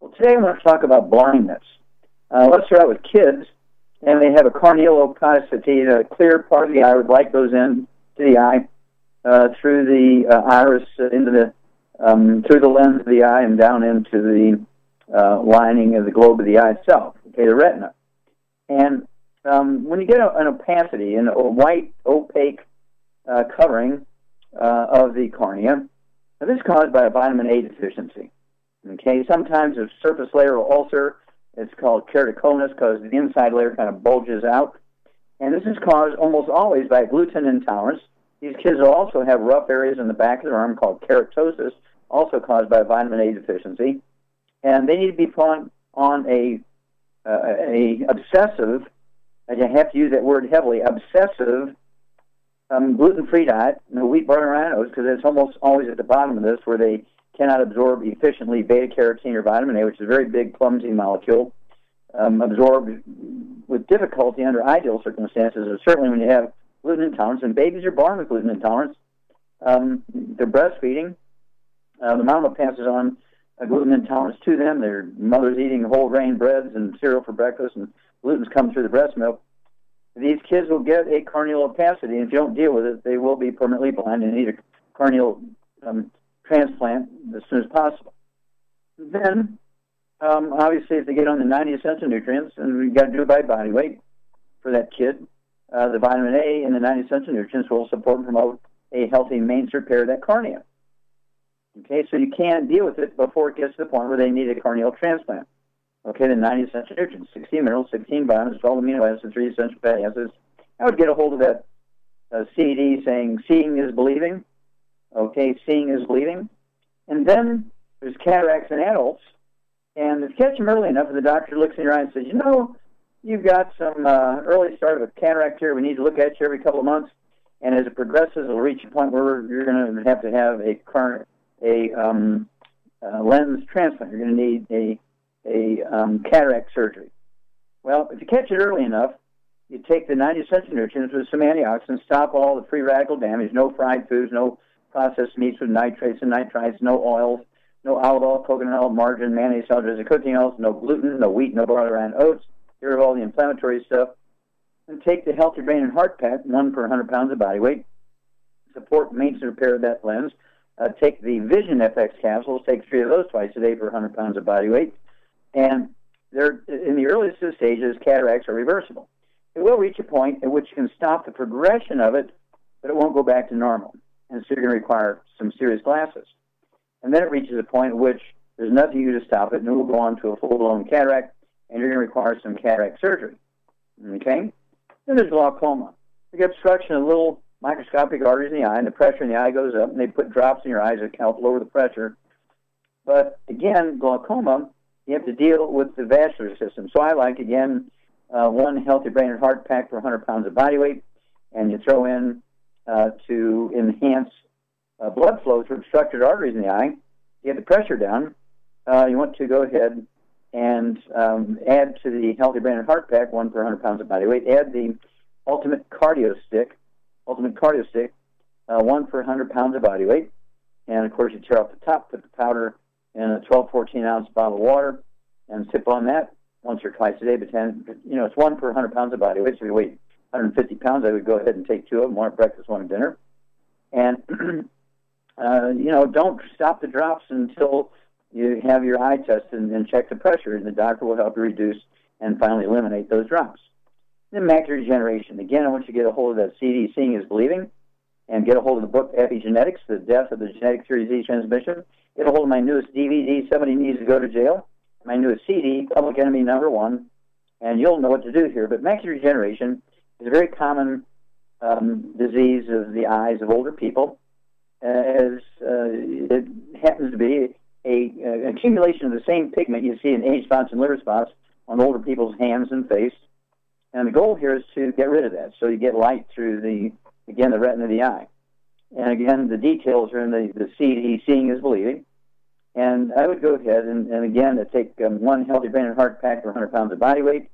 Well, today I want to talk about blindness. Let's start out with kids, and they have a cornealoplasticity, a clear part of the eye where light goes into the eye through the iris into the through the lens of the eye and down into the lining of the globe of the eye itself, okay, the retina. And when you get an opacity, a white, opaque covering of the cornea, this is caused by a vitamin A deficiency. Okay, sometimes a surface layer will ulcer. It's called keratoconus because the inside layer kind of bulges out. And this is caused almost always by gluten intolerance. These kids will also have rough areas in the back of their arm called keratosis, also caused by vitamin A deficiency. And they need to be put on a obsessive, I have to use that word heavily, obsessive gluten-free diet, no wheat, butter, and rhinos, because it's almost always at the bottom of this where they cannot absorb efficiently beta-carotene or vitamin A, which is a very big, clumsy molecule, absorbed with difficulty under ideal circumstances, or certainly when you have gluten intolerance. And babies are born with gluten intolerance. They're breastfeeding. The mama passes on gluten intolerance to them. Their mother's eating whole grain breads and cereal for breakfast, and gluten's come through the breast milk. These kids will get a corneal opacity, and if you don't deal with it, they will be permanently blind and need a corneal transplant as soon as possible. Then, obviously, if they get on the 90 essential nutrients, and we've got to do it by body weight for that kid, the vitamin A and the 90 essential nutrients will support and promote a healthy maintenance repair of that cornea. Okay, so you can't deal with it before it gets to the point where they need a corneal transplant. Okay, the 90 essential nutrients, 16 minerals, 16 vitamins, 12 amino acids, 3 essential fatty acids. I would get a hold of that CD saying, seeing is believing. Okay, seeing is believing. And then there's cataracts in adults. And if you catch them early enough, and the doctor looks in your eye and says, you know, you've got some early start of a cataract here. We need to look at you every couple of months. And as it progresses, it'll reach a point where you're going to have a lens transplant. You're going to need a cataract surgery. Well, if you catch it early enough, you take the 90 essential nutrients with some antioxidants, stop all the free radical damage, no fried foods, no processed meats with nitrates and nitrites, no oils, no olive oil, coconut oil, margarine, mayonnaise, salt, cooking oils, no gluten, no wheat, no butter, and oats. Get rid of all the inflammatory stuff. And take the Healthy Brain and Heart Pack, 1 per 100 pounds of body weight. Support maintenance and repair of that lens. Take the Vision FX capsules. Take 3 of those twice a day for 100 pounds of body weight. And they're, in the earliest of stages, cataracts are reversible. It will reach a point at which you can stop the progression of it, but it won't go back to normal. And so you're going to require some serious glasses. And then it reaches a point at which there's nothing you do to stop it, and it will go on to a full-blown cataract, and you're going to require some cataract surgery. Okay? Then there's glaucoma. You get obstruction of little microscopic arteries in the eye, and the pressure in the eye goes up, and they put drops in your eyes that help lower the pressure. But again, glaucoma, you have to deal with the vascular system. So I like, again, 1 Healthy Brain and Heart Pack for 100 pounds of body weight, and you throw in to enhance blood flow through obstructed arteries in the eye. You get the pressure down. You want to go ahead and add to the Healthy Brain and Heart Pack, 1 per 100 pounds of body weight. Add the Ultimate Cardio Stick, 1 per 100 pounds of body weight. And, of course, you tear off the top, put the powder in a 12, 14-ounce bottle of water, and sip on that once or twice a day. But it's 1 per 100 pounds of body weight. So if you weigh 150 pounds, I would go ahead and take 2 of them, one at breakfast, one at dinner. And, don't stop the drops until you have your eye tested and check the pressure, and the doctor will help you reduce and finally eliminate those drops. Then macular degeneration. Again, I want you to get a hold of that CD, Seeing is Believing, and get a hold of the book Epigenetics, The Death of the Genetic Theory of Disease Transmission. Get a hold of my newest DVD, Somebody Needs to Go to Jail, my newest CD, Public Enemy #1, and you'll know what to do here. But macular degeneration is a very common disease of the eyes of older people, as it happens to be an accumulation of the same pigment you see in age spots and liver spots on older people's hands and face. And the goal here is to get rid of that, so you get light through the retina of the eye. And again, the details are in the CD, Seeing is Believing. And I would go ahead and again, take 1 Healthy Brain and Heart Pack for 100 pounds of body weight.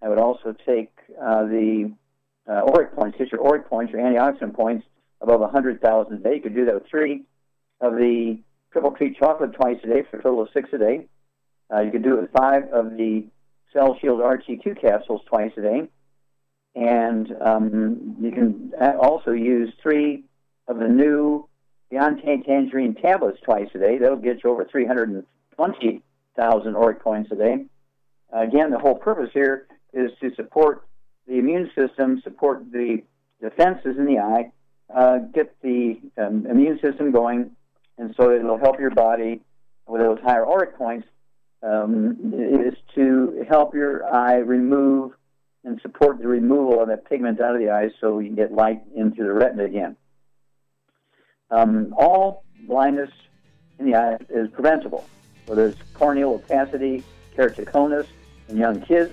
I would also take the ORIC points, get your ORIC points, your antioxidant points, above 100,000 a day. You could do that with 3 of the Triple Treat chocolate twice a day for a total of 6 a day. You could do it with 5 of the Cell Shield RTQ capsules twice a day. And you can also use 3 of the new Beyond Tangerine tablets twice a day. That'll get you over 320,000 auric points a day. Again, the whole purpose here is to support the immune system, support the defenses in the eye, get the immune system going, and so it'll help your body with those higher auric points, is to help your eye remove and support the removal of that pigment out of the eye so you can get light into the retina again. All blindness in the eye is preventable, whether it's corneal opacity, keratoconus in young kids,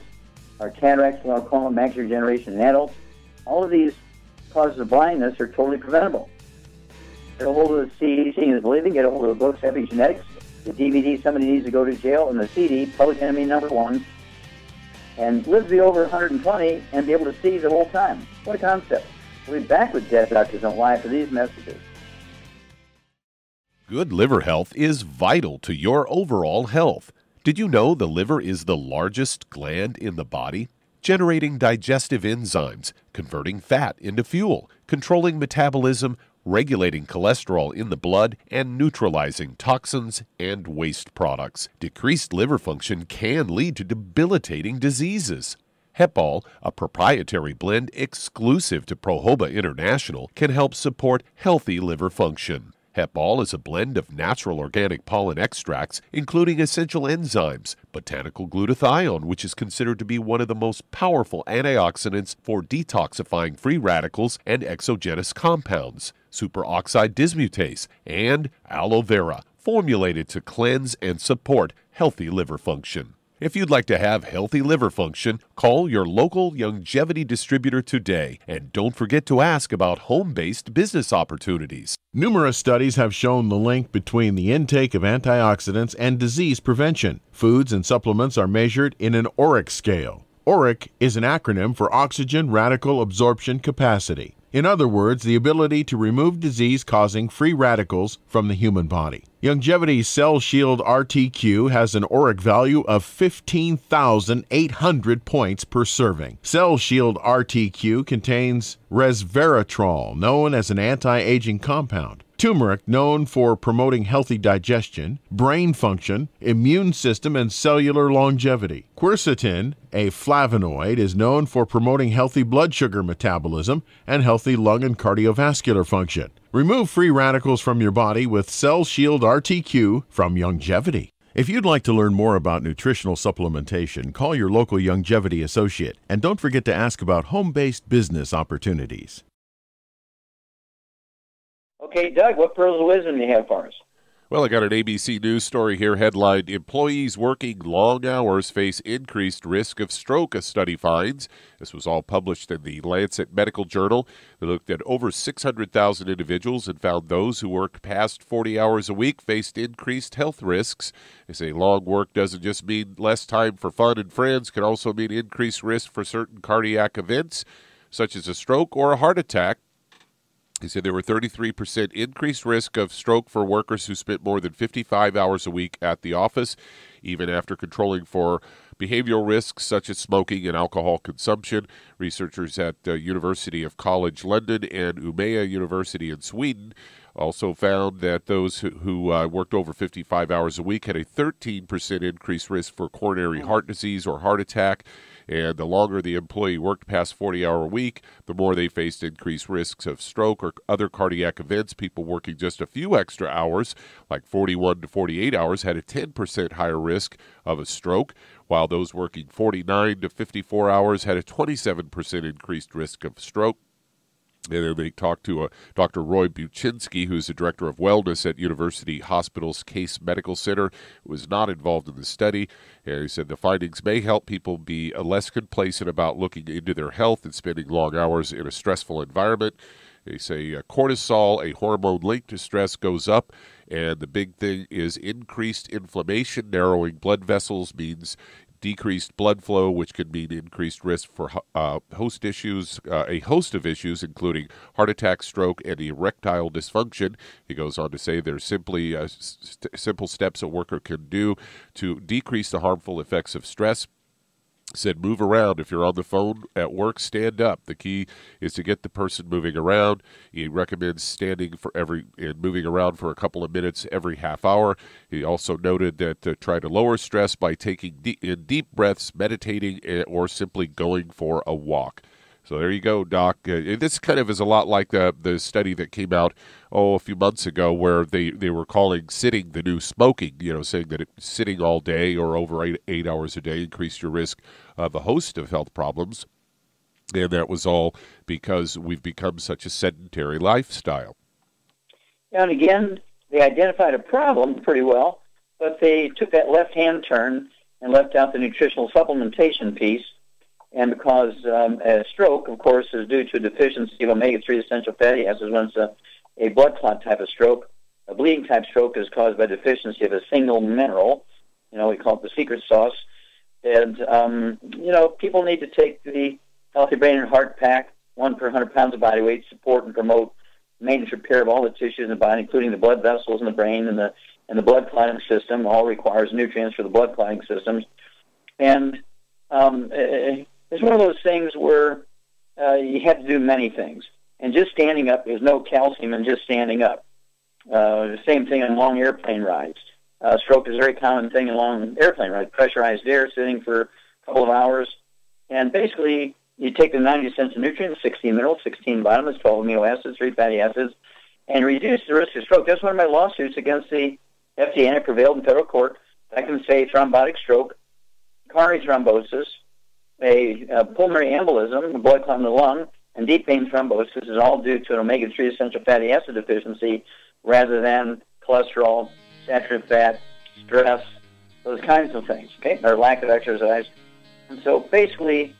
or cataracts, glaucoma, macular degeneration in adults. All of these causes of blindness are totally preventable. Get a hold of the CD, Seeing is Believing, get a hold of the books, Epigenetics, the DVD, Somebody Needs to Go to Jail, and the CD, Public Enemy #1, and live to be over 120 and be able to see the whole time. What a concept. We'll be back with Dead Doctors Don't Lie for these messages. Good liver health is vital to your overall health. Did you know the liver is the largest gland in the body? Generating digestive enzymes, converting fat into fuel, controlling metabolism, regulating cholesterol in the blood, and neutralizing toxins and waste products. Decreased liver function can lead to debilitating diseases. Hepal, a proprietary blend exclusive to Prohoba International, can help support healthy liver function. Hepal is a blend of natural organic pollen extracts, including essential enzymes, botanical glutathione, which is considered to be one of the most powerful antioxidants for detoxifying free radicals and exogenous compounds, superoxide dismutase, and aloe vera, formulated to cleanse and support healthy liver function. If you'd like to have healthy liver function, call your local longevity distributor today, and don't forget to ask about home-based business opportunities. Numerous studies have shown the link between the intake of antioxidants and disease prevention. Foods and supplements are measured in an auric scale. Auric is an acronym for oxygen radical absorption capacity. In other words, the ability to remove disease-causing free radicals from the human body. Longevity's Cell Shield RTQ has an auric value of 15,800 points per serving. Cell Shield RTQ contains resveratrol, known as an anti-aging compound, turmeric, known for promoting healthy digestion, brain function, immune system, and cellular longevity. Quercetin, a flavonoid, is known for promoting healthy blood sugar metabolism and healthy lung and cardiovascular function. Remove free radicals from your body with Cell Shield RTQ from Longevity. If you'd like to learn more about nutritional supplementation, call your local Longevity associate, and don't forget to ask about home-based business opportunities. Okay, Doug, what pearls of wisdom do you have for us? Well, I got an ABC News story here headlined, Employees Working Long Hours Face Increased Risk of Stroke, a study finds. This was all published in the Lancet Medical Journal. They looked at over 600,000 individuals and found those who worked past 40 hours a week faced increased health risks. They say long work doesn't just mean less time for fun and friends, can also mean increased risk for certain cardiac events, such as a stroke or a heart attack. He said there were 33% increased risk of stroke for workers who spent more than 55 hours a week at the office, even after controlling for behavioral risks such as smoking and alcohol consumption. Researchers at University of College London and Umeå University in Sweden also found that those who worked over 55 hours a week had a 13% increased risk for coronary heart disease or heart attack. And the longer the employee worked past 40-hour week, the more they faced increased risks of stroke or other cardiac events. People working just a few extra hours, like 41 to 48 hours, had a 10% higher risk of a stroke, while those working 49 to 54 hours had a 27% increased risk of stroke. And then they talked to Dr. Roy Buczynski, who's the director of wellness at University Hospital's Case Medical Center, who was not involved in the study. And he said the findings may help people be less complacent about looking into their health and spending long hours in a stressful environment. They say cortisol, a hormone linked to stress, goes up, and the big thing is increased inflammation. Narrowing blood vessels means decreased blood flow, which could mean increased risk for a host of issues, including heart attack, stroke, and erectile dysfunction. He goes on to say there's simply simple steps a worker can do to decrease the harmful effects of stress. Said move around. If you're on the phone at work, stand up. The key is to get the person moving around. He recommends standing and moving around for a couple of minutes every half hour. He also noted that try to lower stress by taking deep breaths, meditating, or simply going for a walk. So there you go, Doc. This kind of is a lot like the study that came out a few months ago, where they were calling sitting the new smoking. Saying that sitting all day or over 8 hours a day increased your risk of a host of health problems, and that was all because we've become such a sedentary lifestyle. And again, they identified a problem pretty well, but they took that left-hand turn and left out the nutritional supplementation piece. And because a stroke, of course, is due to a deficiency of omega-3 essential fatty acids when it's a blood clot type of stroke. A bleeding type stroke is caused by deficiency of a single mineral. We call it the secret sauce. And, people need to take the Healthy Brain and Heart Pack, 1 per 100 pounds of body weight, support and promote maintenance repair of all the tissues in the body, including the blood vessels in the brain and the blood clotting system. All requires nutrients for the blood clotting systems. And it's one of those things where you have to do many things. And just standing up, there's no calcium in just standing up. The same thing on long airplane rides. Stroke is a very common thing in long airplane rides. Pressurized air, sitting for a couple of hours. And basically, you take the 90 essential nutrients, 16 minerals, 16 vitamins, 12 amino acids, 3 fatty acids, and reduce the risk of stroke. That's one of my lawsuits against the FDA, and I prevailed in federal court. I can say thrombotic stroke, coronary thrombosis, a pulmonary embolism, a blood clot in the lung, and deep vein thrombosis is all due to an omega-3 essential fatty acid deficiency rather than cholesterol, saturated fat, stress, those kinds of things, okay, or lack of exercise. And so basically,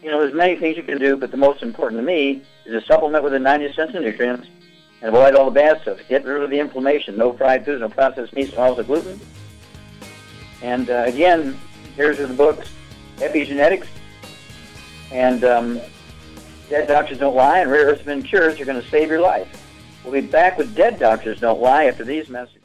there's many things you can do, but the most important to me is to supplement with the 90 essential nutrients and avoid all the bad stuff. Get rid of the inflammation, no fried foods, no processed meats, no the gluten. And again, here's the books. Epigenetics, and Dead Doctors Don't Lie, and Rare Earth Men Cures are going to save your life. We'll be back with Dead Doctors Don't Lie after these messages.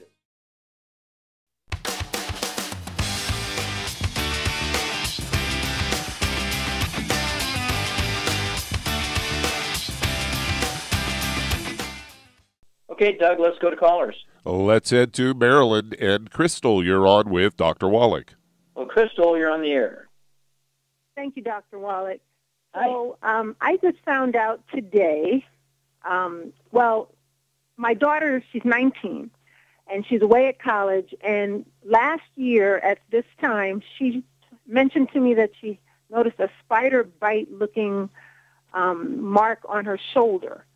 Okay, Doug, let's go to callers. Let's head to Maryland. And Crystal, you're on with Dr. Wallach. Well, Crystal, you're on the air. Thank you, Dr. Wallach. So I just found out today, my daughter, she's 19, and she's away at college, and last year at this time, she mentioned to me that she noticed a spider bite-looking mark on her shoulder.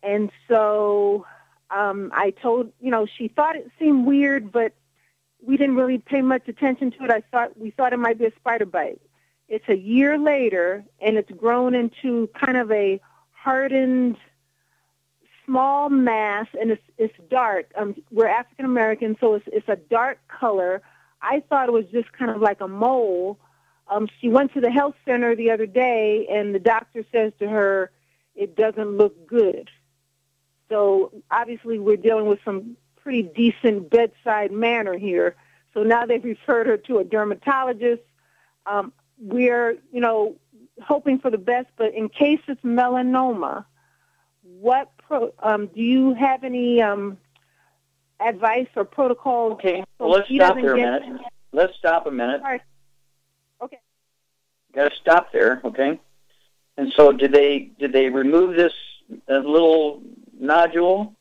And so I told, she thought it seemed weird, but we didn't really pay much attention to it. We thought it might be a spider bite. It's a year later, and it's grown into kind of a hardened, small mass, and it's dark. We're African American, so it's a dark color. I thought it was just kind of like a mole. She went to the health center the other day, and the doctor says to her, it doesn't look good. So obviously we're dealing with some pretty decent bedside manner here. So now they've referred her to a dermatologist. We're, hoping for the best, but in case it's melanoma, do you have any advice or protocol? Okay, well, let's stop there a minute. Let's stop a minute. All right. Okay. Got to stop there, okay? And so did they remove this little nodule?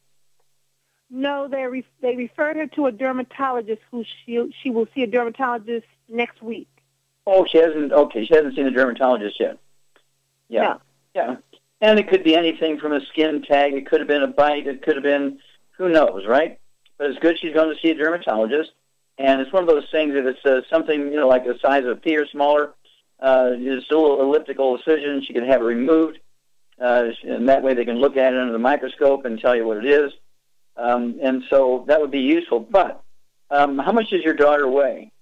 No, they referred her to a dermatologist who she will see a dermatologist next week. Oh, she hasn't seen a dermatologist yet. Yeah. No. Yeah. And it could be anything from a skin tag. It could have been a bite. It could have been, who knows, right? But it's good she's going to see a dermatologist. And it's one of those things, if it's something, like the size of a pea or smaller, just a little elliptical incision, she can have it removed. And that way they can look at it under the microscope and tell you what it is. And so that would be useful. But how much does your daughter weigh?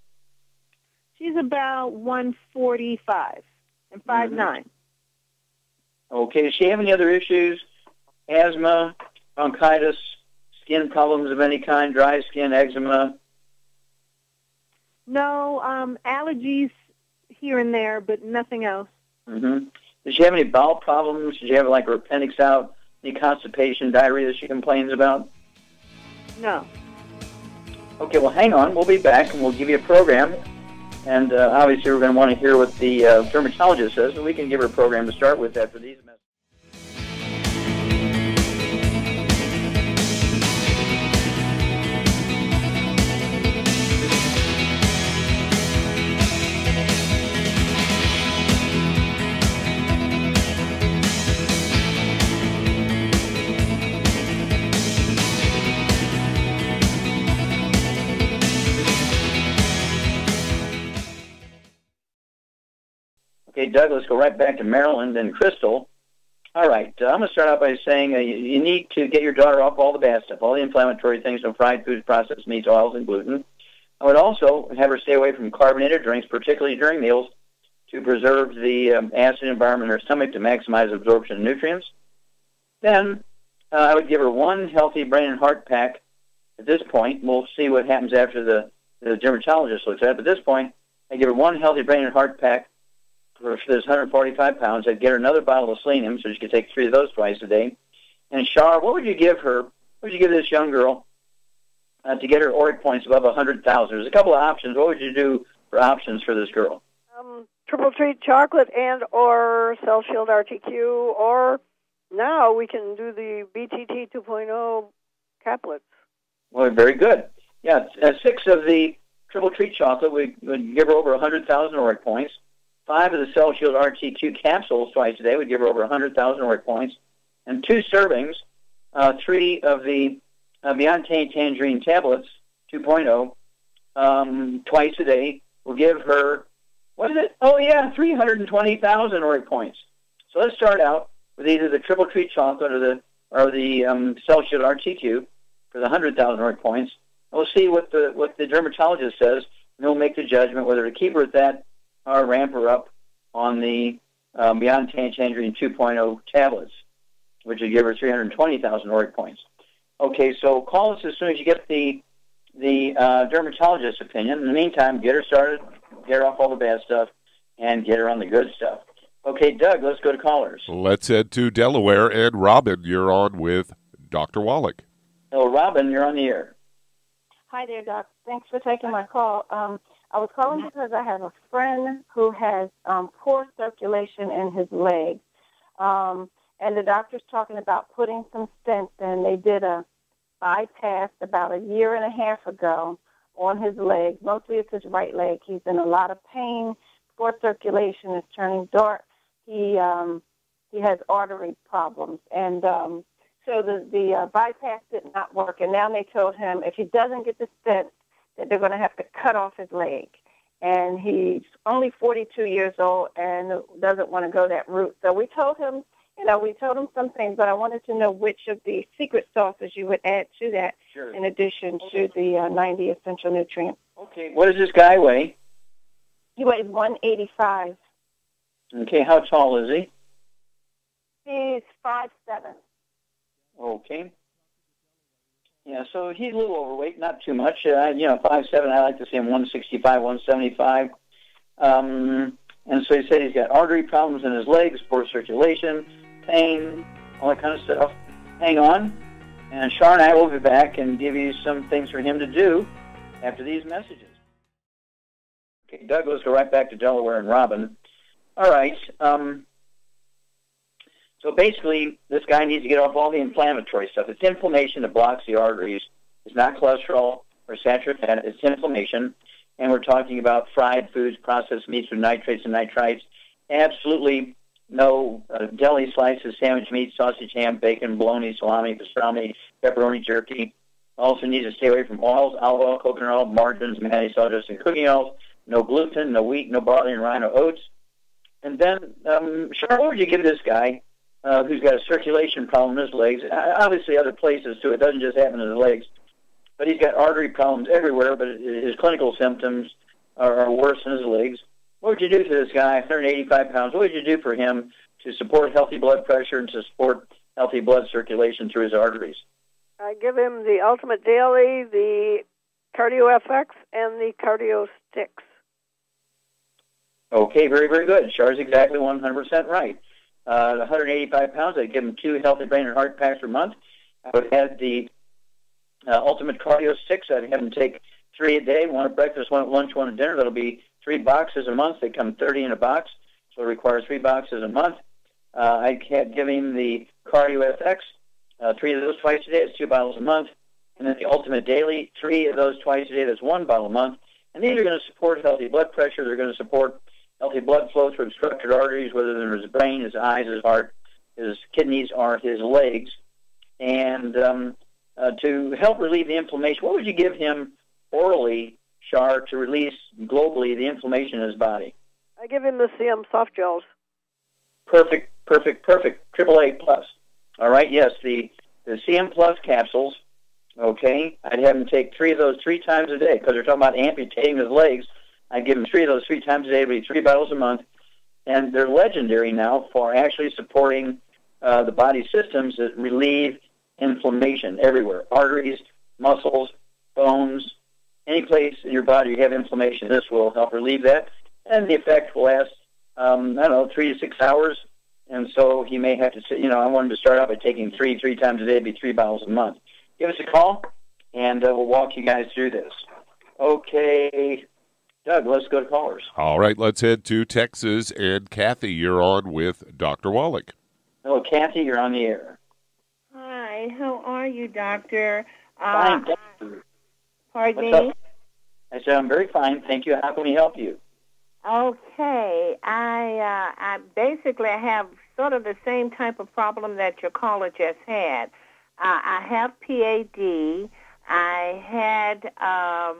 She's about 145 and 5'9". Okay. Does she have any other issues? Asthma, bronchitis, skin problems of any kind, dry skin, eczema? No, allergies here and there, but nothing else. Does she have any bowel problems? Does she have like her appendix out? Any constipation, diarrhea she complains about? No. Okay, well, hang on. We'll be back, and we'll give you a program. And obviously, we're going to want to hear what the dermatologist says, and we can give her a program to start with after these messages. Okay, Doug, let's go right back to Maryland and Crystal. All right, I'm going to start out by saying you need to get your daughter off all the bad stuff, all the inflammatory things, no fried foods, processed meats, oils, and gluten. I would also have her stay away from carbonated drinks, particularly during meals, to preserve the acid environment in her stomach to maximize absorption of nutrients. Then I would give her one healthy brain and heart pack at this point. We'll see what happens after the dermatologist looks at it. But at this point, I give her one healthy brain and heart pack for this 145 pounds. I'd get her another bottle of selenium, so she could take 3 of those twice a day. And Char, what would you give her? What would you give this young girl to get her ORIC points above 100,000? There's a couple of options. What would you do for options for this girl? Triple treat chocolate and or Cell Shield RTQ, or now we can do the BTT 2.0 caplets. Well, very good. Yeah, 6 of the triple treat chocolate would give her over 100,000 ORIC points. 5 of the Cell Shield RTQ capsules twice a day would give her over 100,000 ORIC points. And 2 servings, 3 of the Beyond Tangerine tablets, 2.0, twice a day will give her, what is it? Oh, yeah, 320,000 ORIC points. So let's start out with either the triple treat chocolate or the Cell Shield RTQ for the 100,000 ORIC points. We'll see what the dermatologist says, and we'll make the judgment whether to keep her at that or ramp her up on the Beyond Tangerine 2.0 tablets, which would give her 320,000 ORIC points. Okay, so call us as soon as you get the dermatologist's opinion. In the meantime, get her started, get her off all the bad stuff, and get her on the good stuff. Okay, Doug, let's go to callers. Let's head to Delaware. And Robin, you're on with Dr. Wallach. Hello, Robin, you're on the air. Hi there, Doc. Thanks for taking my call. I was calling because I have a friend who has poor circulation in his legs. And the doctor's talking about putting some stents in. They did a bypass about 1.5 years ago on his legs. Mostly it's his right leg. He's in a lot of pain. Poor circulation is turning dark. He has artery problems. And so the bypass did not work. And now they told him if he doesn't get the stent, that they're going to have to cut off his leg. And he's only 42 years old and doesn't want to go that route. So we told him, some things, but I wanted to know which of the secret sauces you would add to that in addition to the 90 essential nutrients. Okay, what does this guy weigh? He weighs 185. Okay, how tall is he? He's 5'7". Okay. Yeah, so he's a little overweight, not too much. 5'7", I like to see him 165, 175. And so he said he's got artery problems in his legs, poor circulation, pain, all that kind of stuff. Hang on. And Char and I will be back and give you some things for him to do after these messages. Okay, Doug, let's go right back to Delaware and Robin. All right. So basically, this guy needs to get off all the inflammatory stuff. It's inflammation that blocks the arteries. It's not cholesterol or saturated fat. It's inflammation. And we're talking about fried foods, processed meats with nitrates and nitrites. Absolutely no deli slices, sandwich meat, sausage, ham, bacon, bologna, salami, pastrami, pepperoni, jerky. Also needs to stay away from oils, olive oil, coconut oil, margarines, mayonnaise, sawdust, and cooking oils. No gluten, no wheat, no barley and rye, no oats. And then, Char, what would you give this guy who's got a circulation problem in his legs? Obviously other places too. It doesn't just happen in his legs. But he's got artery problems everywhere, but his clinical symptoms or worse in his legs. What would you do for this guy, 185 pounds? What would you do for him to support healthy blood pressure and to support healthy blood circulation through his arteries? I give him the Ultimate Daily, the Cardio FX, and the Cardio Sticks. Okay, very, very good. Char's exactly 100% right. 185 pounds, I'd give him 2 healthy brain and heart packs per month. I would add the Ultimate Cardio Sticks. I'd have him take 3 a day, 1 at breakfast, 1 at lunch, 1 at dinner. That'll be 3 boxes a month. They come 30 in a box, so it requires 3 boxes a month. I'd give him the Cardio FX, 3 of those twice a day. It's 2 bottles a month. And then the Ultimate Daily, 3 of those twice a day. That's 1 bottle a month. And these are going to support healthy blood pressure. They're going to support healthy blood flow through obstructed arteries, whether they're in his brain, his eyes, his heart, his kidneys, or his legs. And to help relieve the inflammation, what would you give him orally, Char, to release globally the inflammation in his body? I give him the CM soft gels. Perfect, perfect, perfect. AAA plus. All right, yes, the CM plus capsules, okay, I'd have him take 3 of those 3 times a day, because they're talking about amputating his legs. I'd give him 3 of those 3 times a day. It would be 3 bottles a month. And they're legendary now for actually supporting the body systems that relieve inflammation everywhere. Arteries, muscles, bones, any place in your body you have inflammation, this will help relieve that. And the effect will last, 3 to 6 hours. And so he may have to, I want him to start out by taking 3 times a day, it'd be 3 bottles a month. Give us a call, and we'll walk you guys through this. Okay, Doug, let's go to callers. All right, let's head to Texas. And Kathy, you're on with Dr. Wallach. Hello, Kathy, you're on the air. Hi, how are you, Doctor? Fine, thank you. Pardon me? Up? I said, I'm very fine, thank you. How can we help you? Okay, I basically have sort of the same type of problem that your caller just had. I have PAD. I had a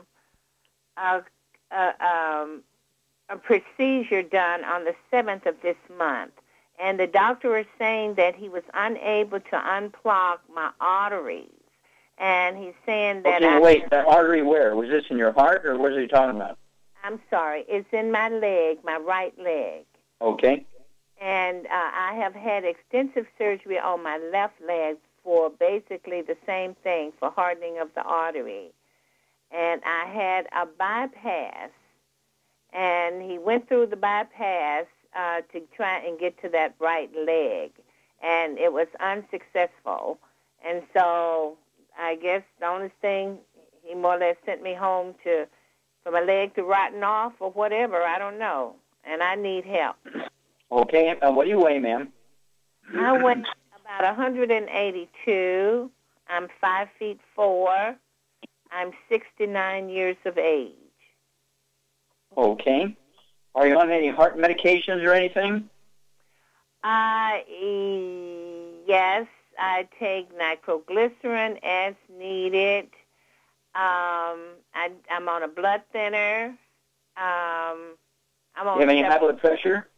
procedure done on the 7th of this month, and the doctor is saying that he was unable to unclog my arteries, and he's saying that wait, the artery where? Was this in your heart, or what is he talking about? I'm sorry, it's in my leg, my right leg. Okay. And I have had extensive surgery on my left leg for basically the same thing, for hardening of the artery. And I had a bypass, and he went through the bypass to try and get to that right leg, and it was unsuccessful. And so I guess the only thing, he more or less sent me home for my leg to rotten off or whatever, I don't know, and I need help. Okay, what do you weigh, ma'am? I weigh about 182. I'm 5'4". I'm 69 years of age. Okay. Are you on any heart medications or anything? Yes, I take nitroglycerin as needed. I'm on a blood thinner. I'm on. You have any high blood pressure?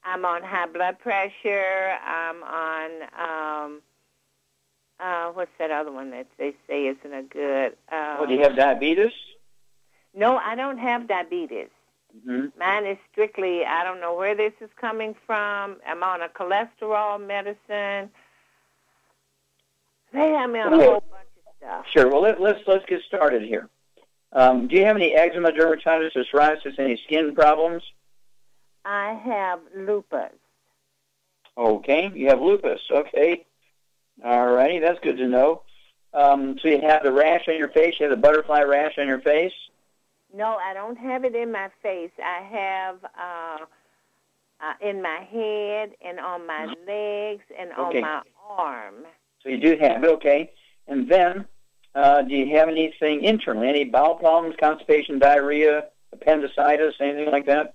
I'm on high blood pressure. I'm on what's that other one that they say isn't a good? Do you have diabetes? No, I don't have diabetes. Mm-hmm. Mine is strictly, I don't know where this is coming from. I'm on a cholesterol medicine. They have me on a whole bunch of stuff. Sure. Well, let's get started here. Do you have any eczema, dermatitis, or psoriasis, any skin problems? I have lupus. Okay. You have lupus. Okay. All righty. That's good to know. So you have the rash on your face? You have the butterfly rash on your face? No, I don't have it in my face. I have in my head and on my legs and on my arm. So you do have it, okay. And then, do you have anything internally? Any bowel problems, constipation, diarrhea, appendicitis, anything like that?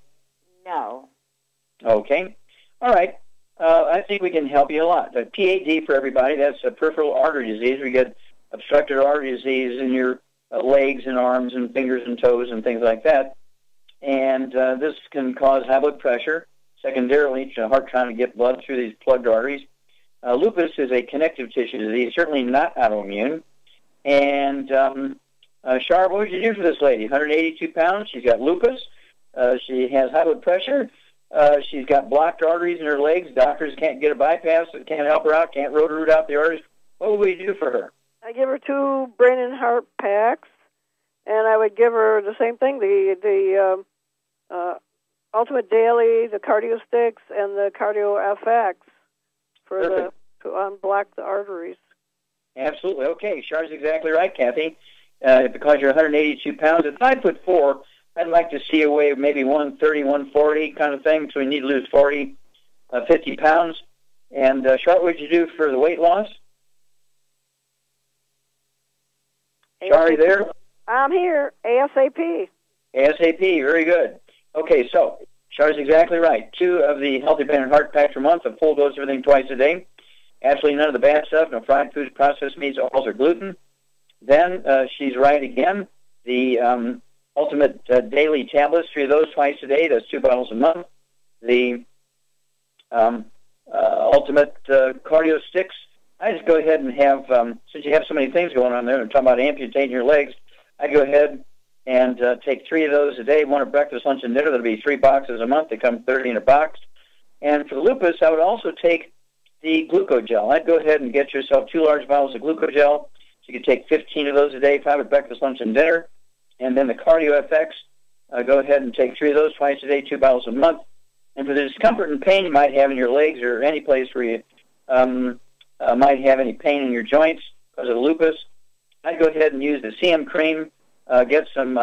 No. Okay. All right. I think we can help you a lot. The PAD, for everybody, that's a peripheral artery disease. We get obstructed artery disease in your legs and arms and fingers and toes and things like that. And this can cause high blood pressure, secondarily to heart trying to get blood through these plugged arteries. Lupus is a connective tissue disease, certainly not autoimmune. And Char, what would you do for this lady? 182 pounds. She's got lupus. She has high blood pressure. She's got blocked arteries in her legs. Doctors can't get a bypass. Can't help her out. Can't root out the arteries. What would we do for her? I give her 2 brain and heart packs, and I would give her the same thing, the Ultimate Daily, the Cardio Sticks, and the Cardio FX to unblock the arteries. Absolutely. Okay, Char's exactly right, Kathy. Because you're 182 pounds, at 5'4", I'd like to see a way of maybe 130, 140 kind of thing, so we need to lose 40, 50 pounds. And, Char, what would you do for the weight loss? Char, are you there? I'm here, ASAP. ASAP, very good. Okay, so Char's exactly right. 2 of the Healthy Brain and Heart packs per month, a full dose of everything twice a day. Absolutely none of the bad stuff, no fried foods, processed meats, oils, or gluten. Then she's right again. The Ultimate Daily tablets, 3 of those twice a day. That's 2 bottles a month. The Ultimate Cardio Sticks. I just go ahead and have, since you have so many things going on there, I'm talking about amputating your legs, I go ahead and take 3 of those a day, 1 at breakfast, lunch, and dinner. That'll be 3 boxes a month. They come 30 in a box. And for the lupus, I would also take the glucogel. I'd go ahead and get yourself 2 large bottles of glucogel. So you could take 15 of those a day, 5 at breakfast, lunch, and dinner. And then the Cardio FX, go ahead and take 3 of those twice a day, 2 bottles a month. And for the discomfort and pain you might have in your legs or any place where you might have any pain in your joints because of the lupus, I'd go ahead and use the CM cream, get some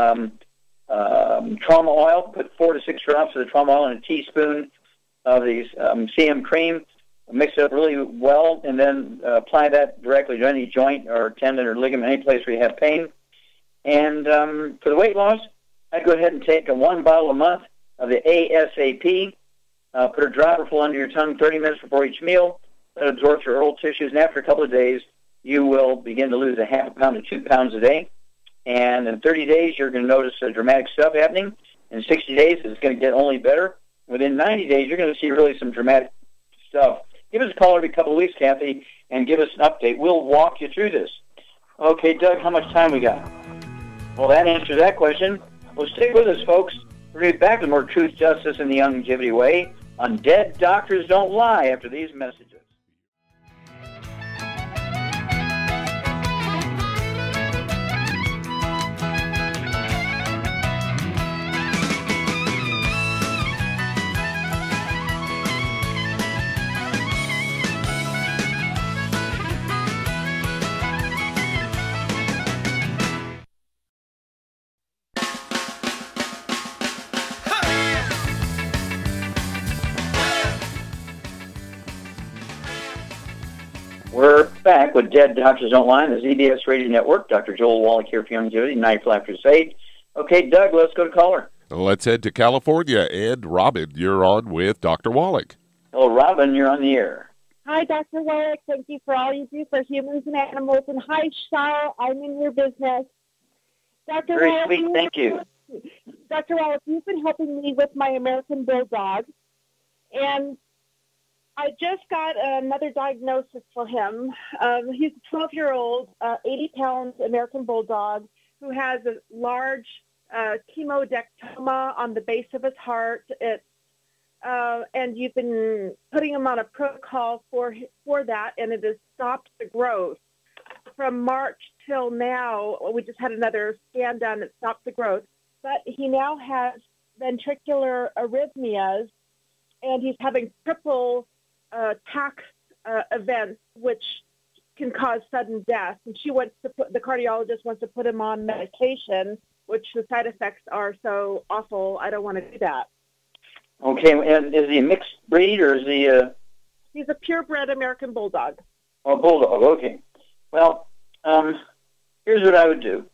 trauma oil, put 4 to 6 drops of the trauma oil in a teaspoon of the CM cream, mix it up really well, and then apply that directly to any joint or tendon or ligament, any place where you have pain. And for the weight loss, I'd go ahead and take 1 bottle a month of the ASAP, put a dropper full under your tongue 30 minutes before each meal, let it absorb through oral tissues, and after a couple of days, you will begin to lose a half a pound to 2 pounds a day. And in 30 days, you're going to notice dramatic stuff happening. In 60 days, it's going to get only better. Within 90 days, you're going to see really some dramatic stuff. Give us a call every couple of weeks, Kathy, and give us an update. We'll walk you through this. Okay, Doug, how much time we got? Well, that answers that question. Well, stick with us, folks. We're going to be back with more truth, justice, and the longevity way on Dead Doctors Don't Lie after these messages. We're back with Dead Doctors Don't Lie on the ZBS Radio Network. Dr. Joel Wallach here for Longevity, 95 Crusade. Okay, Doug, let's go to caller. Let's head to California. And Robin, you're on with Dr. Wallach. Hello, Robin, you're on the air. Hi, Dr. Wallach. Thank you for all you do for humans and animals. And hi, Shar. I'm in your business. Dr. Very Wallach, sweet, thank you. Dr. Wallach, you've been helping me with my American Bulldog. And I just got another diagnosis for him. He's a 12-year-old, 80-pound American Bulldog who has a large chemodectoma on the base of his heart. And you've been putting him on a protocol for that, and it has stopped the growth. From March till now, we just had another scan done that stopped the growth. But he now has ventricular arrhythmias, and he's having triple TAC events, which can cause sudden death. And the cardiologist wants to put him on medication, which the side effects are so awful. I don't want to do that. Okay, and is he a mixed breed or is he He's a purebred American Bulldog. Oh, Bulldog, okay. Well, here's what I would do.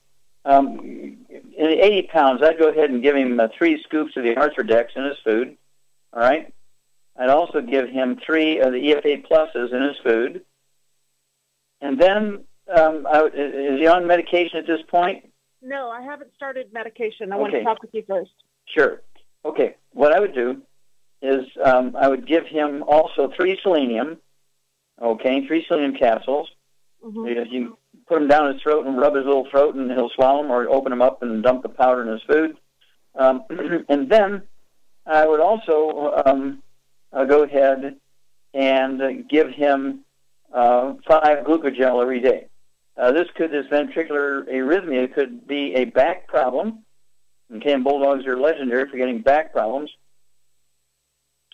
In 80 pounds, I'd go ahead and give him 3 scoops of the Arthrodex in his food, all right? I'd also give him 3 of the EFA pluses in his food. And then, is he on medication at this point? No, I haven't started medication. I want to talk with you first. Sure. Okay. What I would do is I would give him also 3 selenium, 3 selenium capsules. You put him down his throat and rub his little throat, and he'll swallow them, or open him up and dump the powder in his food. And then I would also go ahead and give him 5 glucogel every day. This ventricular arrhythmia could be a back problem. Okay, and bulldogs are legendary for getting back problems.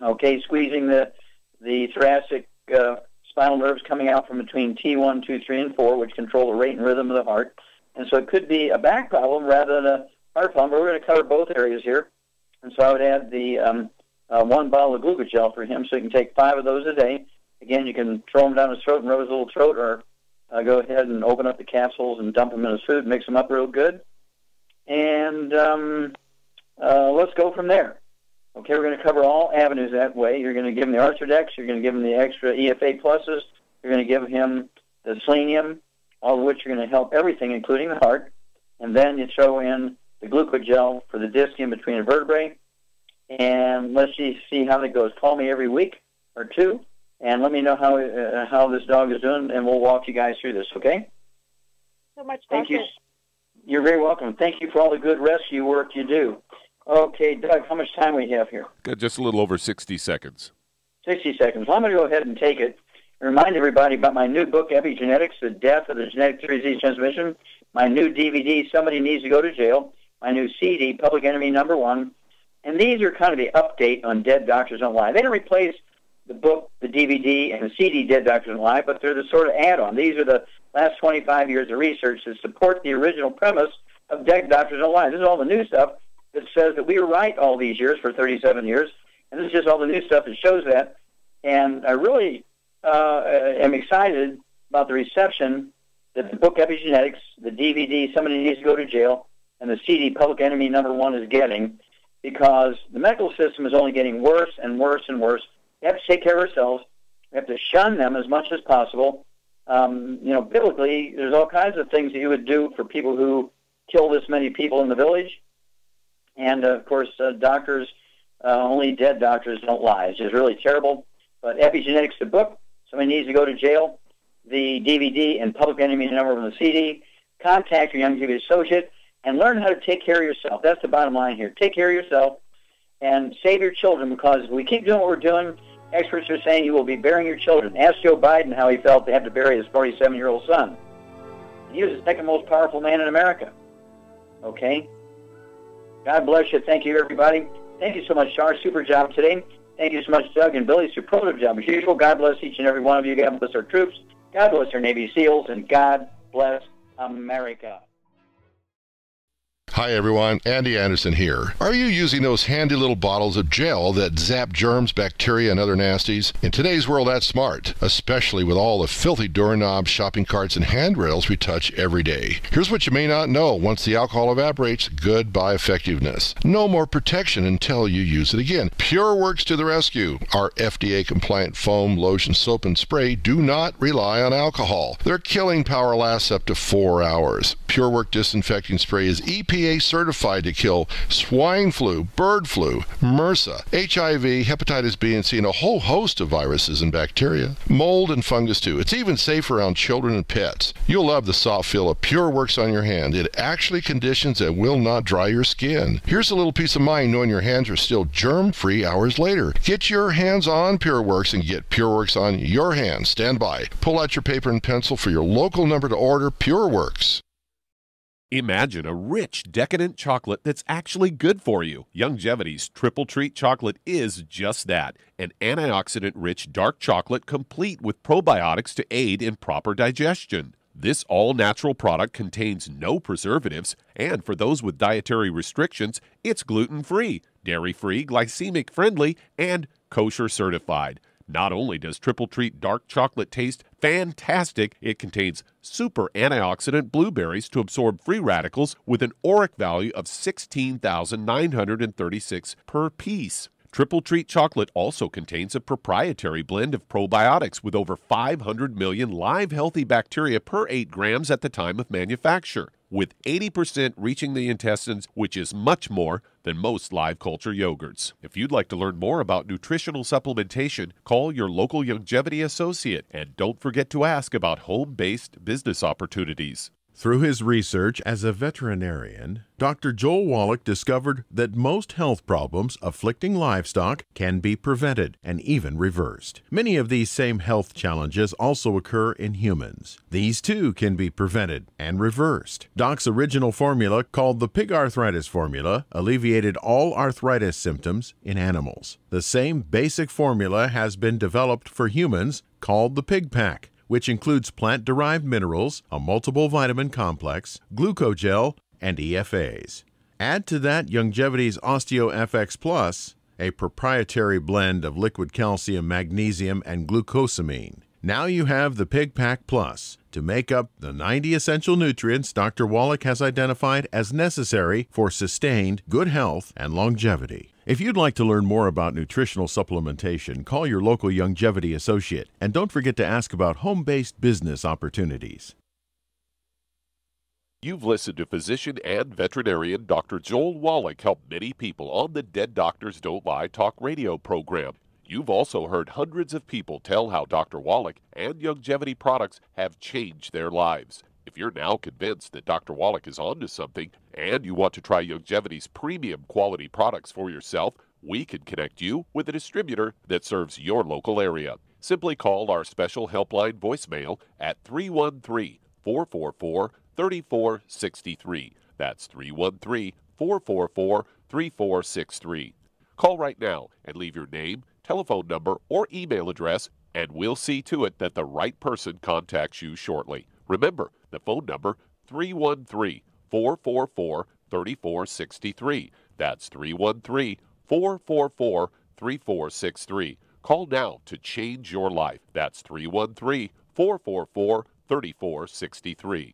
Okay, squeezing the thoracic spinal nerves coming out from between T1, 2, 3, and 4, which control the rate and rhythm of the heart. And so it could be a back problem rather than a heart problem, but we're going to cover both areas here. And so I would add the 1 bottle of glucogel for him, so he can take 5 of those a day. Again, you can throw him down his throat and rub his little throat, or go ahead and open up the capsules and dump them in his food, mix them up real good. And let's go from there. Okay, we're going to cover all avenues that way. You're going to give him the Arthrodex. You're going to give him the extra EFA pluses. You're going to give him the selenium, all of which are going to help everything, including the heart. And then you throw in the glucogel for the disc in between the vertebrae. And let's see how that goes. Call me every week or 2, and let me know how this dog is doing, and we'll walk you guys through this, okay? So much, Thank you. You're very welcome. Thank you for all the good rescue work you do. Okay, Doug, how much time we have here? Got just a little over 60 seconds. 60 seconds. Well, I'm going to go ahead and take it and remind everybody about my new book, Epigenetics, The Death of the Genetic Disease Transmission, my new DVD, Somebody Needs to Go to Jail, my new CD, Public Enemy Number 1. And these are kind of the update on Dead Doctors Don't Lie. They don't replace the book, the DVD, and the CD, Dead Doctors Don't Lie, but they're the sort of add-on. These are the last 25 years of research that support the original premise of Dead Doctors Don't Lie. This is all the new stuff that says that we were right all these years for 37 years, and this is just all the new stuff that shows that. And I really am excited about the reception that the book Epigenetics, the DVD, Somebody Needs to Go to Jail, and the CD, Public Enemy Number 1 is getting, because the medical system is only getting worse and worse and worse. We have to take care of ourselves. We have to shun them as much as possible. Biblically, there's all kinds of things that you would do for people who kill this many people in the village. And, of course, doctors, only dead doctors don't lie. It's just really terrible. But Epigenetics, the book, Somebody Needs to Go to Jail, the DVD, and Public Enemy Number 1 on the CD. Contact your young TV associate and learn how to take care of yourself. That's the bottom line here. Take care of yourself and save your children, because if we keep doing what we're doing, experts are saying you will be burying your children. Ask Joe Biden how he felt to have to bury his 47-year-old son. He was the second most powerful man in America. Okay? God bless you. Thank you, everybody. Thank you so much, Char. Super job today. Thank you so much, Doug and Billy. Superlative job as usual. God bless each and every one of you. God bless our troops. God bless our Navy SEALs. And God bless America. Hi everyone, Andy Anderson here. Are you using those handy little bottles of gel that zap germs, bacteria, and other nasties? In today's world, that's smart, especially with all the filthy doorknobs, shopping carts, and handrails we touch every day. Here's what you may not know. Once the alcohol evaporates, goodbye effectiveness. No more protection until you use it again. PureWorks to the rescue. Our FDA-compliant foam, lotion, soap, and spray do not rely on alcohol. Their killing power lasts up to 4 hours. PureWorks disinfecting spray is EPA certified to kill swine flu, bird flu, MRSA, HIV, hepatitis B and C, and a whole host of viruses and bacteria. Mold and fungus too. It's even safe around children and pets. You'll love the soft feel of PureWorks on your hand. It actually conditions and will not dry your skin. Here's a little peace of mind knowing your hands are still germ-free hours later. Get your hands on PureWorks and get PureWorks on your hands. Stand by. Pull out your paper and pencil for your local number to order PureWorks. Imagine a rich, decadent chocolate that's actually good for you. Longevity's Triple Treat chocolate is just that, an antioxidant-rich dark chocolate complete with probiotics to aid in proper digestion. This all-natural product contains no preservatives, and for those with dietary restrictions, it's gluten-free, dairy-free, glycemic-friendly, and kosher certified. Not only does Triple Treat dark chocolate taste fantastic, it contains super antioxidant blueberries to absorb free radicals with an ORAC value of 16,936 per piece. Triple Treat chocolate also contains a proprietary blend of probiotics with over 500 million live healthy bacteria per 8 grams at the time of manufacture. with 80% reaching the intestines, which is much more than most live culture yogurts. If you'd like to learn more about nutritional supplementation, call your local longevity associate, and don't forget to ask about home-based business opportunities. Through his research as a veterinarian, Dr. Joel Wallach discovered that most health problems afflicting livestock can be prevented and even reversed. Many of these same health challenges also occur in humans. These too can be prevented and reversed. Doc's original formula, called the pig arthritis formula, alleviated all arthritis symptoms in animals. The same basic formula has been developed for humans, called the Pig Pack, which includes plant-derived minerals, a multiple vitamin complex, glucogel, and EFAs. Add to that Youngevity's OsteoFX Plus, a proprietary blend of liquid calcium, magnesium, and glucosamine. Now you have the Pig Pack Plus to make up the 90 essential nutrients Dr. Wallach has identified as necessary for sustained good health and longevity. If you'd like to learn more about nutritional supplementation, call your local Youngevity associate, and don't forget to ask about home-based business opportunities. You've listened to physician and veterinarian Dr. Joel Wallach help many people on the Dead Doctors Don't Lie talk radio program. You've also heard hundreds of people tell how Dr. Wallach and Youngevity products have changed their lives. If you're now convinced that Dr. Wallach is onto something and you want to try Youngevity's premium quality products for yourself, we can connect you with a distributor that serves your local area. Simply call our special helpline voicemail at 313-444-3463. That's 313-444-3463. Call right now and leave your name, telephone number, or email address, and we'll see to it that the right person contacts you shortly. Remember, the phone number, 313-444-3463. That's 313-444-3463. Call now to change your life. That's 313-444-3463.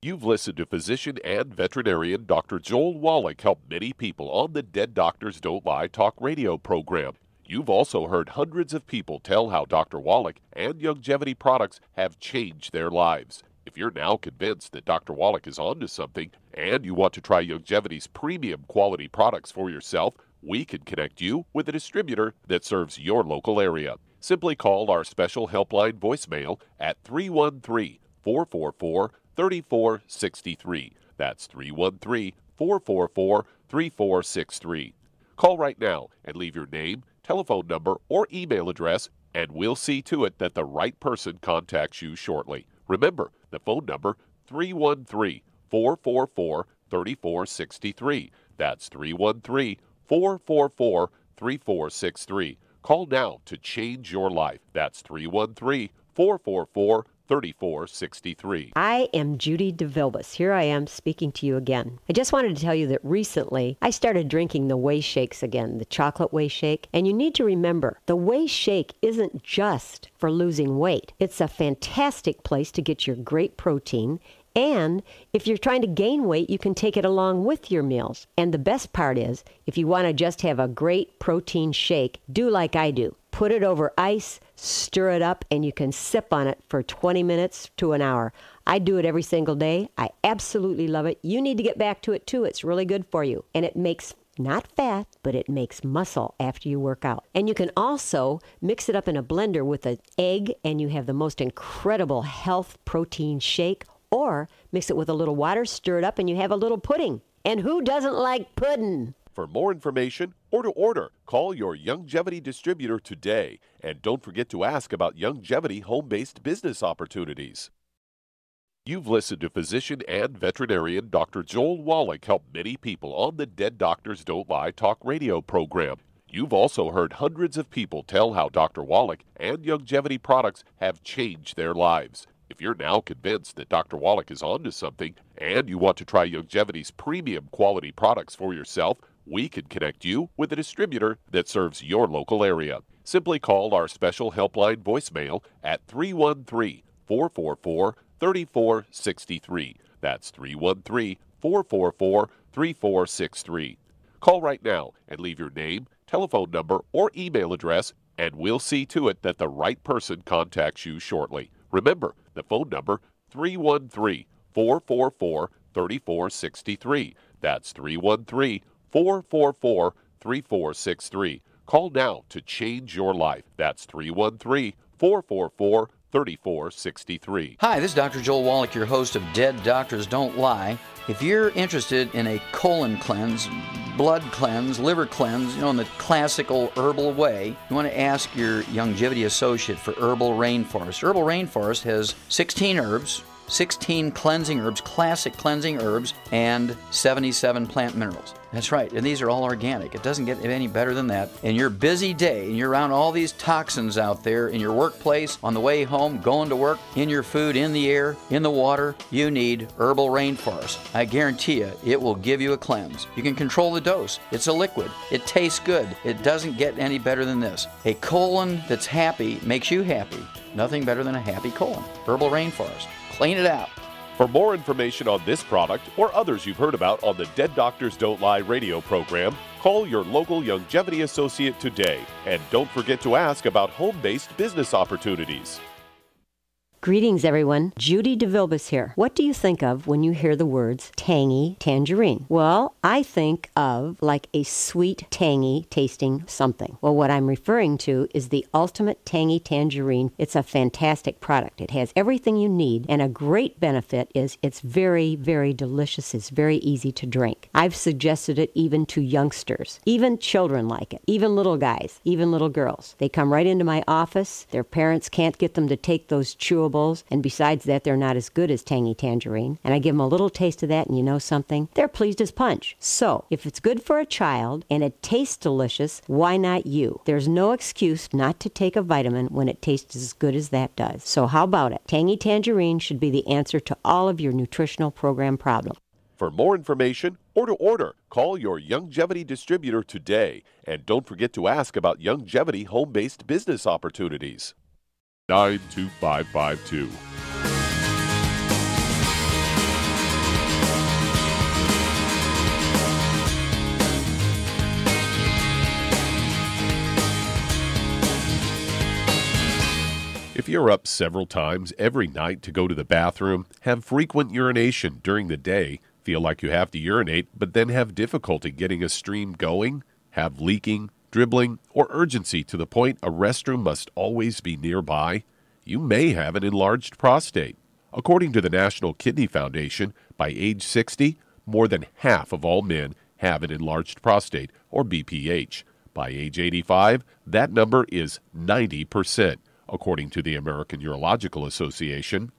You've listened to physician and veterinarian Dr. Joel Wallach help many people on the Dead Doctors Don't Lie talk radio program. You've also heard hundreds of people tell how Dr. Wallach and Youngevity products have changed their lives. If you're now convinced that Dr. Wallach is onto something and you want to try Youngevity's premium quality products for yourself, we can connect you with a distributor that serves your local area. Simply call our special helpline voicemail at 313-444-3463. That's 313-444-3463. Call right now and leave your name, telephone number, or email address, and we'll see to it that the right person contacts you shortly. Remember, the phone number, 313-444-3463. That's 313-444-3463. Call now to change your life. That's 313-444-3463. I am Judy DeVilbus. Here I am speaking to you again. I just wanted to tell you that recently I started drinking the Whey Shakes again, the chocolate Whey Shake. And you need to remember, the Whey Shake isn't just for losing weight. It's a fantastic place to get your great protein. And if you're trying to gain weight, you can take it along with your meals. And the best part is, if you want to just have a great protein shake, do like I do. Put it over ice, stir it up, and you can sip on it for 20 minutes to an hour. I do it every single day. I absolutely love it. You need to get back to it too. It's really good for you. And it makes not fat, but it makes muscle after you work out. And you can also mix it up in a blender with an egg, and you have the most incredible health protein shake. Or mix it with a little water, stir it up, and you have a little pudding. And who doesn't like pudding? For more information or to order, call your Youngevity distributor today. And don't forget to ask about Youngevity home-based business opportunities. You've listened to physician and veterinarian Dr. Joel Wallach help many people on the Dead Doctors Don't Lie talk radio program. You've also heard hundreds of people tell how Dr. Wallach and Youngevity products have changed their lives. If you're now convinced that Dr. Wallach is onto something and you want to try Youngevity's premium quality products for yourself, we can connect you with a distributor that serves your local area. Simply call our special helpline voicemail at 313-444-3463. That's 313-444-3463. Call right now and leave your name, telephone number, or email address, and we'll see to it that the right person contacts you shortly. Remember, the phone number, 313 313-444-3463. That's 313-444-3463. Call now to change your life. That's 313-444-3463. Hi, this is Dr. Joel Wallach, your host of Dead Doctors Don't Lie. If you're interested in a colon cleanse, blood cleanse, liver cleanse, in the classical herbal way, you want to ask your Longevity associate for Herbal Rainforest. Herbal Rainforest has 16 herbs, 16 cleansing herbs, classic cleansing herbs, and 77 plant minerals. That's right, and these are all organic. It doesn't get any better than that. In your busy day, and you're around all these toxins out there in your workplace, on the way home, going to work, in your food, in the air, in the water, you need Herbal Rainforest. I guarantee you, it will give you a cleanse. You can control the dose. It's a liquid. It tastes good. It doesn't get any better than this. A colon that's happy makes you happy. Nothing better than a happy colon. Herbal Rainforest. Clean it out. For more information on this product or others you've heard about on the Dead Doctors Don't Lie radio program, call your local Longevity associate today. And don't forget to ask about home-based business opportunities. Greetings, everyone. Judy DeVilbus here. What do you think of when you hear the words tangy tangerine? Well, I think of like a sweet, tangy tasting something. Well, what I'm referring to is the Ultimate Tangy Tangerine. It's a fantastic product. It has everything you need, and a great benefit is it's very, very delicious. It's very easy to drink. I've suggested it even to youngsters. Even children like it. Even little guys. Even little girls. They come right into my office. Their parents can't get them to take those chewable, and besides that, they're not as good as tangy tangerine. And I give them a little taste of that, and you know something? They're pleased as punch. So, if it's good for a child and it tastes delicious, why not you? There's no excuse not to take a vitamin when it tastes as good as that does. So how about it? Tangy tangerine should be the answer to all of your nutritional program problems. For more information or to order, call your Longevity distributor today. And don't forget to ask about Longevity home-based business opportunities. 92552. If you're up several times every night to go to the bathroom, have frequent urination during the day, feel like you have to urinate but then have difficulty getting a stream going, have leaking, dribbling, or urgency to the point a restroom must always be nearby, you may have an enlarged prostate. According to the National Kidney Foundation, by age 60, more than half of all men have an enlarged prostate, or BPH. By age 85, that number is 90%, according to the American Urological Association.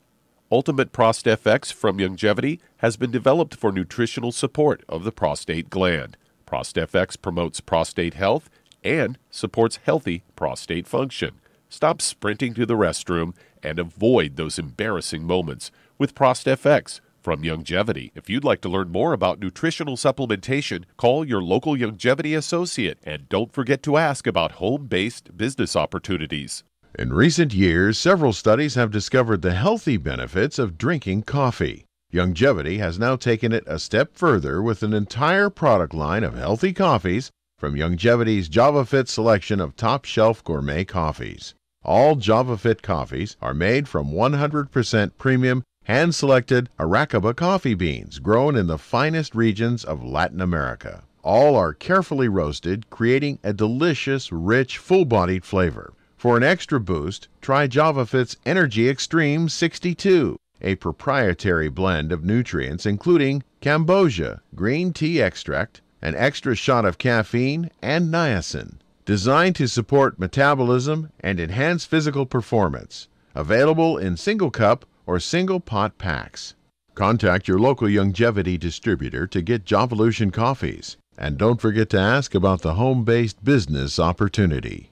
Ultimate ProstFX from Longevity has been developed for nutritional support of the prostate gland. ProstFX promotes prostate health and supports healthy prostate function. Stop sprinting to the restroom and avoid those embarrassing moments with ProstFX from Longevity. If you'd like to learn more about nutritional supplementation, call your local Longevity associate and don't forget to ask about home-based business opportunities. In recent years, several studies have discovered the healthy benefits of drinking coffee. Longevity has now taken it a step further with an entire product line of healthy coffees from Longevity's JavaFit selection of top-shelf gourmet coffees. All JavaFit coffees are made from 100% premium, hand-selected Arabica coffee beans grown in the finest regions of Latin America. All are carefully roasted, creating a delicious, rich, full-bodied flavor. For an extra boost, try JavaFit's Energy Extreme 62, a proprietary blend of nutrients including Cambogia, green tea extract, an extra shot of caffeine, and niacin, designed to support metabolism and enhance physical performance. Available in single cup or single pot packs. Contact your local Longevity distributor to get Jovolution coffees. And don't forget to ask about the home-based business opportunity.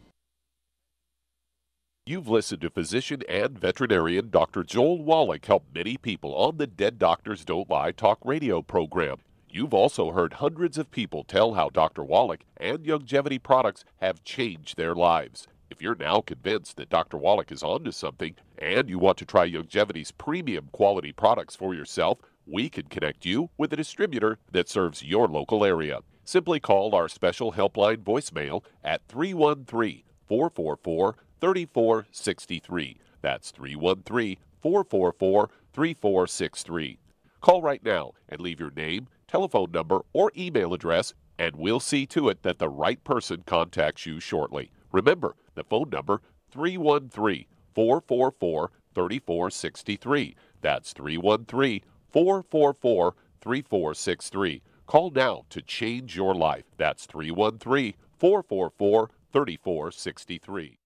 You've listened to physician and veterinarian Dr. Joel Wallach help many people on the Dead Doctors Don't Lie talk radio program. You've also heard hundreds of people tell how Dr. Wallach and Longevity products have changed their lives. If you're now convinced that Dr. Wallach is onto something and you want to try Longevity's premium quality products for yourself, we can connect you with a distributor that serves your local area. Simply call our special helpline voicemail at 313-444-3463. That's 313-444-3463. Call right now and leave your name, telephone number, or email address, and we'll see to it that the right person contacts you shortly. Remember, the phone number 313-444-3463. That's 313-444-3463. Call now to change your life. That's 313-444-3463.